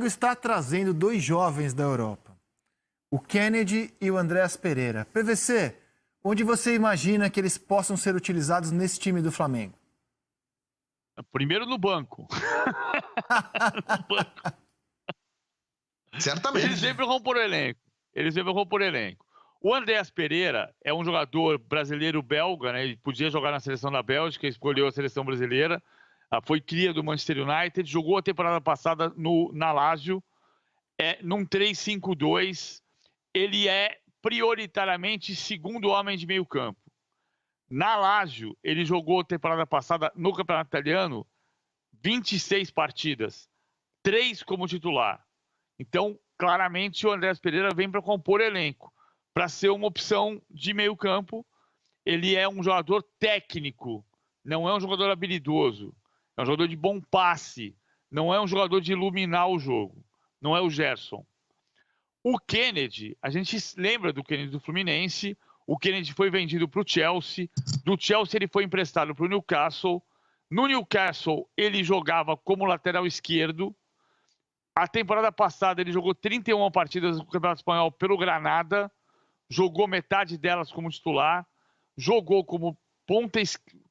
Está trazendo dois jovens da Europa, o Kennedy e o Andréas Pereira. PVC, onde você imagina que eles possam ser utilizados nesse time do Flamengo? Primeiro no banco. No banco. Certamente. Eles sempre vão por elenco. O Andréas Pereira é um jogador brasileiro-belga, né? Ele podia jogar na seleção da Bélgica, escolheu a seleção brasileira. Foi cria do Manchester United, jogou a temporada passada na Lazio, num 3-5-2. Ele é prioritariamente segundo homem de meio campo. Na Lazio, ele jogou a temporada passada no Campeonato Italiano 26 partidas, 3 como titular. Então, claramente, o Andréas Pereira vem para compor elenco, para ser uma opção de meio campo. Ele é um jogador técnico, não é um jogador habilidoso. É um jogador de bom passe, não é um jogador de iluminar o jogo. Não é o Gerson. O Kennedy, a gente lembra do Kennedy do Fluminense. O Kennedy foi vendido para o Chelsea. Do Chelsea ele foi emprestado para o Newcastle. No Newcastle ele jogava como lateral esquerdo. A temporada passada ele jogou 31 partidas no Campeonato Espanhol pelo Granada. Jogou metade delas como titular. Jogou como ponta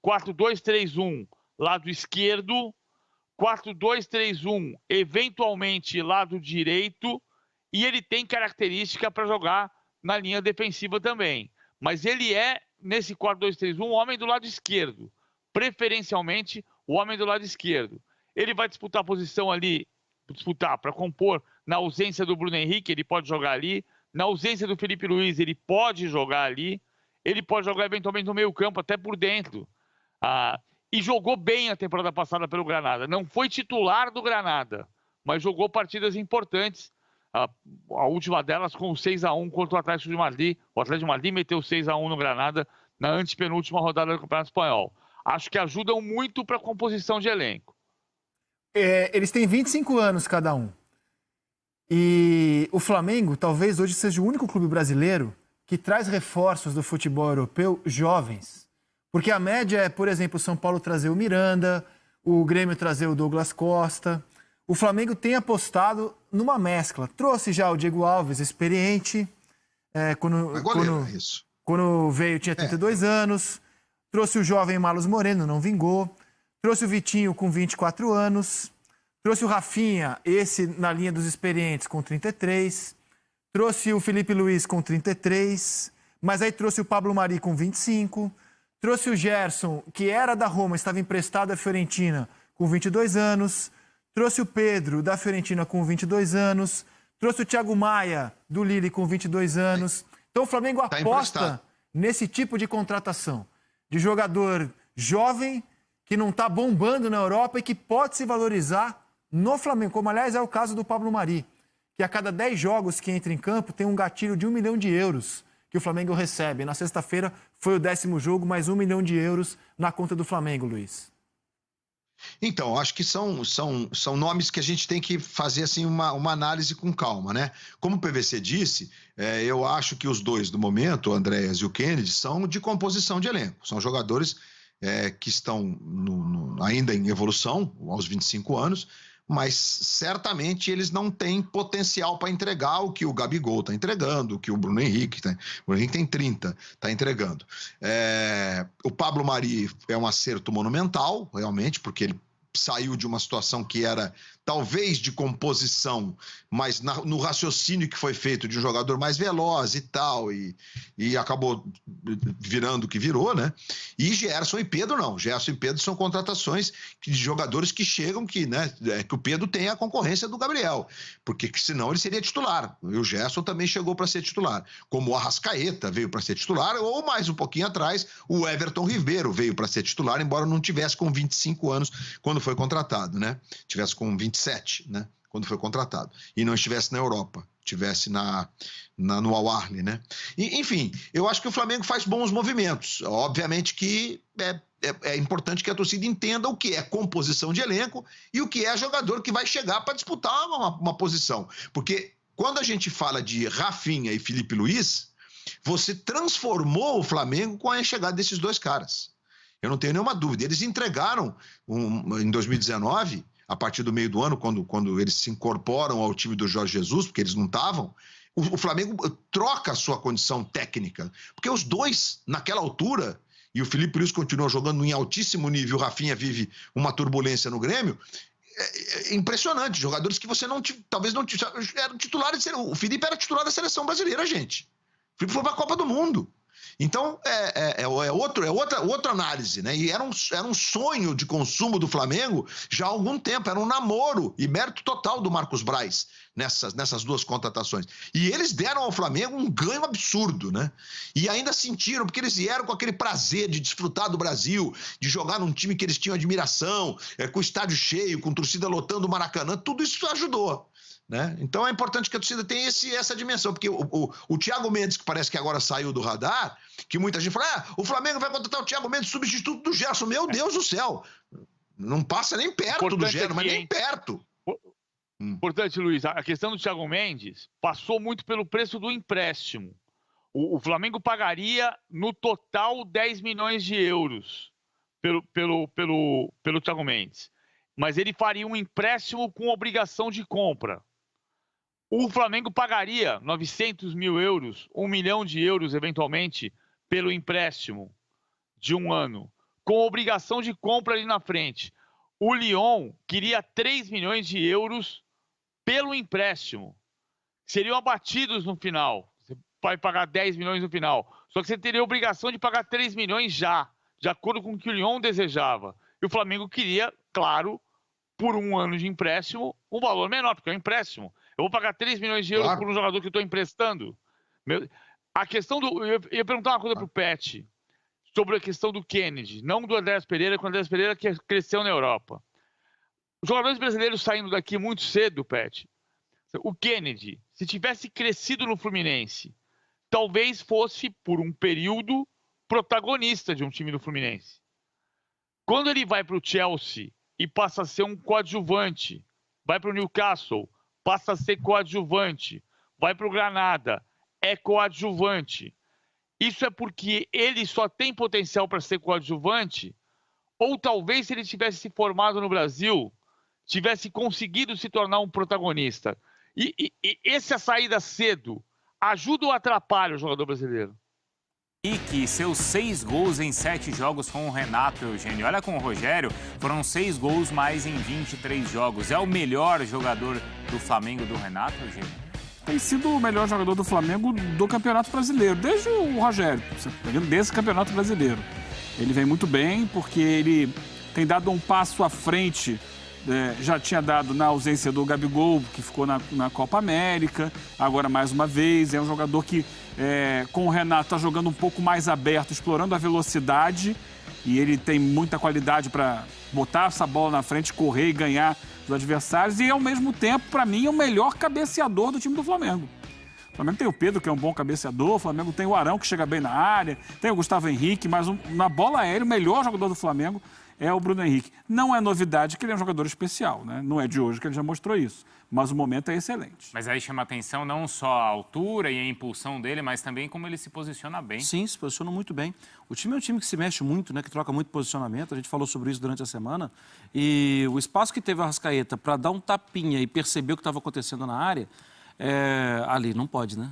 4-2-3-1, lado esquerdo. 4-2-3-1, eventualmente lado direito. E ele tem característica para jogar na linha defensiva também. Mas ele é, nesse 4-2-3-1, o homem do lado esquerdo. Preferencialmente, o homem do lado esquerdo. Ele vai disputar a posição ali, para compor, na ausência do Bruno Henrique, ele pode jogar ali. Na ausência do Felipe Luiz, ele pode jogar ali. Ele pode jogar eventualmente no meio campo, até por dentro. E jogou bem a temporada passada pelo Granada. Não foi titular do Granada, mas jogou partidas importantes. A última delas com o 6-1 contra o Atlético de Madrid. O Atlético de Madrid meteu 6-1 no Granada na antepenúltima rodada do Campeonato Espanhol. Acho que ajudam muito para a composição de elenco. Eles têm 25 anos cada um. E o Flamengo talvez hoje seja o único clube brasileiro que traz reforços do futebol europeu jovens. Porque a média é, por exemplo, o São Paulo trazer o Miranda, o Grêmio trazer o Douglas Costa. O Flamengo tem apostado numa mescla. Trouxe já o Diego Alves, experiente. Quando veio tinha 32 anos. Trouxe o jovem Marlos Moreno, não vingou. Trouxe o Vitinho com 24 anos. Trouxe o Rafinha, esse na linha dos experientes, com 33. Trouxe o Felipe Luiz com 33. Mas aí trouxe o Pablo Mari com 25. Trouxe o Gerson, que era da Roma, estava emprestado à Fiorentina, com 22 anos. Trouxe o Pedro, da Fiorentina, com 22 anos. Trouxe o Thiago Maia, do Lille, com 22 anos. Então o Flamengo aposta nesse tipo de contratação. De jogador jovem, que não está bombando na Europa e que pode se valorizar no Flamengo. Como, aliás, é o caso do Pablo Mari, que a cada 10 jogos que entra em campo tem um gatilho de 1 milhão de euros que o Flamengo recebe. Na sexta-feira foi o 10º jogo, mais 1 milhão de euros na conta do Flamengo, Luiz. Então, acho que são nomes que a gente tem que fazer assim, uma análise com calma, né? Como o PVC disse, eu acho que os dois do momento, o Andréas e o Kennedy, são de composição de elenco. São jogadores que estão ainda em evolução, aos 25 anos, mas certamente eles não têm potencial para entregar o que o Gabigol está entregando, o que o Bruno Henrique tem 30, está entregando. O Pablo Mari é um acerto monumental, realmente, porque ele saiu de uma situação que era talvez de composição, mas no raciocínio que foi feito de um jogador mais veloz e tal, e acabou virando o que virou, né? E Gerson e Pedro não. Gerson e Pedro são contratações de jogadores que chegam que o Pedro tem a concorrência do Gabriel, porque senão ele seria titular. E o Gerson também chegou para ser titular, como o Arrascaeta veio para ser titular, ou mais um pouquinho atrás, o Everton Ribeiro veio para ser titular, embora não tivesse com 25 anos quando foi contratado, né? Tivesse com 27, né? Quando foi contratado. E não estivesse na Europa, estivesse no Al-Ahly, né? Enfim, eu acho que o Flamengo faz bons movimentos. Obviamente que é importante que a torcida entenda o que é composição de elenco e o que é jogador que vai chegar para disputar uma posição. Porque quando a gente fala de Rafinha e Felipe Luiz, você transformou o Flamengo com a chegada desses dois caras. Eu não tenho nenhuma dúvida. Eles entregaram, em 2019, a partir do meio do ano, quando eles se incorporam ao time do Jorge Jesus, porque eles não estavam, o Flamengo troca a sua condição técnica. Porque os dois, naquela altura, e o Felipe Luiz continua jogando em altíssimo nível, o Rafinha vive uma turbulência no Grêmio, é impressionante. Jogadores que você talvez não eram titulares. O Felipe era titular da seleção brasileira, gente. O Felipe foi para a Copa do Mundo. Então, outra análise, né? E era um sonho de consumo do Flamengo já há algum tempo, era um namoro e mérito total do Marcos Braz nessas duas contratações. E eles deram ao Flamengo um ganho absurdo, né? E ainda sentiram, porque eles vieram com aquele prazer de desfrutar do Brasil, de jogar num time que eles tinham admiração, com o estádio cheio, com torcida lotando o Maracanã, tudo isso ajudou. Né? Então é importante que a torcida tenha essa dimensão, porque o Thiago Mendes, que parece que agora saiu do radar, que muita gente fala, o Flamengo vai contratar o Thiago Mendes, substituto do Gerson. Meu Deus do céu, não passa nem perto do Gerson, mas nem perto. Importante, Luiz, a questão do Thiago Mendes passou muito pelo preço do empréstimo. O Flamengo pagaria no total 10 milhões de euros pelo Thiago Mendes, mas ele faria um empréstimo com obrigação de compra. O Flamengo pagaria 900 mil euros, 1 milhão de euros, eventualmente, pelo empréstimo de um ano, com obrigação de compra ali na frente. O Lyon queria 3 milhões de euros pelo empréstimo. Seriam abatidos no final. Você vai pagar 10 milhões no final. Só que você teria a obrigação de pagar 3 milhões já, de acordo com o que o Lyon desejava. E o Flamengo queria, claro, por um ano de empréstimo, um valor menor, porque é um empréstimo. Eu vou pagar 3 milhões de euros por um jogador que eu estou emprestando. A questão do... Eu ia perguntar uma coisa para o Pet, sobre a questão do Kennedy, não do Andréas Pereira, que o Andréas Pereira que cresceu na Europa. Os jogadores brasileiros saindo daqui muito cedo, Pet. O Kennedy, se tivesse crescido no Fluminense, talvez fosse, por um período, protagonista de um time do Fluminense. Quando ele vai para o Chelsea e passa a ser um coadjuvante, vai para o Newcastle, passa a ser coadjuvante, vai para o Granada, é coadjuvante. Isso é porque ele só tem potencial para ser coadjuvante? Ou talvez se ele tivesse se formado no Brasil, tivesse conseguido se tornar um protagonista? E essa saída cedo ajuda ou atrapalha o jogador brasileiro? E seus 6 gols em 7 jogos com o Renato, Eugênio. Olha, com o Rogério, foram 6 gols mais em 23 jogos. É o melhor jogador do Flamengo do Renato, Eugênio? Tem sido o melhor jogador do Flamengo do Campeonato Brasileiro, desde o Rogério, desse Campeonato Brasileiro. Ele vem muito bem porque ele tem dado um passo à frente, já tinha dado na ausência do Gabigol, que ficou na Copa América, agora mais uma vez. É um jogador que, com o Renato, está jogando um pouco mais aberto, explorando a velocidade, e ele tem muita qualidade para botar essa bola na frente, correr e ganhar dos adversários, e ao mesmo tempo, para mim, é o melhor cabeceador do time do Flamengo. O Flamengo tem o Pedro, que é um bom cabeceador, o Flamengo tem o Arão, que chega bem na área, tem o Gustavo Henrique, mas na bola aérea, o melhor jogador do Flamengo é o Bruno Henrique. Não é novidade que ele é um jogador especial, né? Não é de hoje que ele já mostrou isso, mas o momento é excelente. Mas aí chama atenção não só a altura e a impulsão dele, mas também como ele se posiciona bem. Sim, se posiciona muito bem. O time é um time que se mexe muito, né? Que troca muito posicionamento, a gente falou sobre isso durante a semana, e o espaço que teve a Arrascaeta para dar um tapinha e perceber o que estava acontecendo na área, ali não pode, né?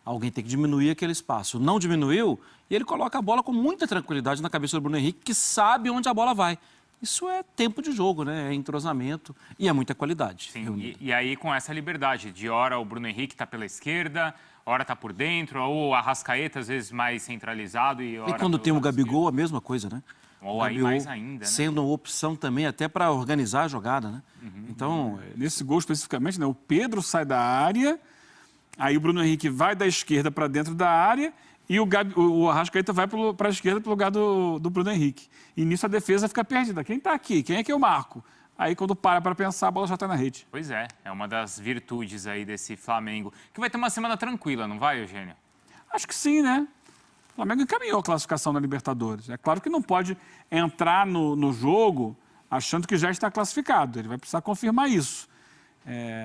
Alguém tem que diminuir aquele espaço. Não diminuiu e ele coloca a bola com muita tranquilidade na cabeça do Bruno Henrique, que sabe onde a bola vai. Isso é tempo de jogo, né? É entrosamento e é muita qualidade. Sim, e aí com essa liberdade de hora o Bruno Henrique está pela esquerda, hora está por dentro, ou a Arrascaeta às vezes mais centralizado e hora... E quando tem o Gabigol, a mesma coisa, né? Ou aí mais ainda, né? Sendo uma opção também até para organizar a jogada, né? Então, nesse gol especificamente, né? O Pedro sai da área, aí o Bruno Henrique vai da esquerda para dentro da área e o Arrascaeta vai para a esquerda para o lugar do Bruno Henrique. E nisso a defesa fica perdida. Quem está aqui? Quem é que eu marco? Aí quando para pensar, a bola já está na rede. Pois é uma das virtudes aí desse Flamengo. Que vai ter uma semana tranquila, não vai, Eugênio? Acho que sim, né? O Flamengo encaminhou a classificação da Libertadores. É claro que não pode entrar no jogo achando que já está classificado. Ele vai precisar confirmar isso.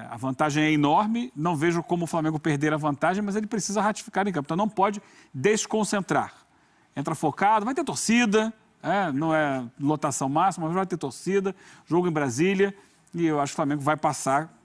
A vantagem é enorme, não vejo como o Flamengo perder a vantagem, mas ele precisa ratificar em campo, então não pode desconcentrar. Entra focado, vai ter torcida, não é lotação máxima, mas vai ter torcida, jogo em Brasília, E eu acho que o Flamengo vai passar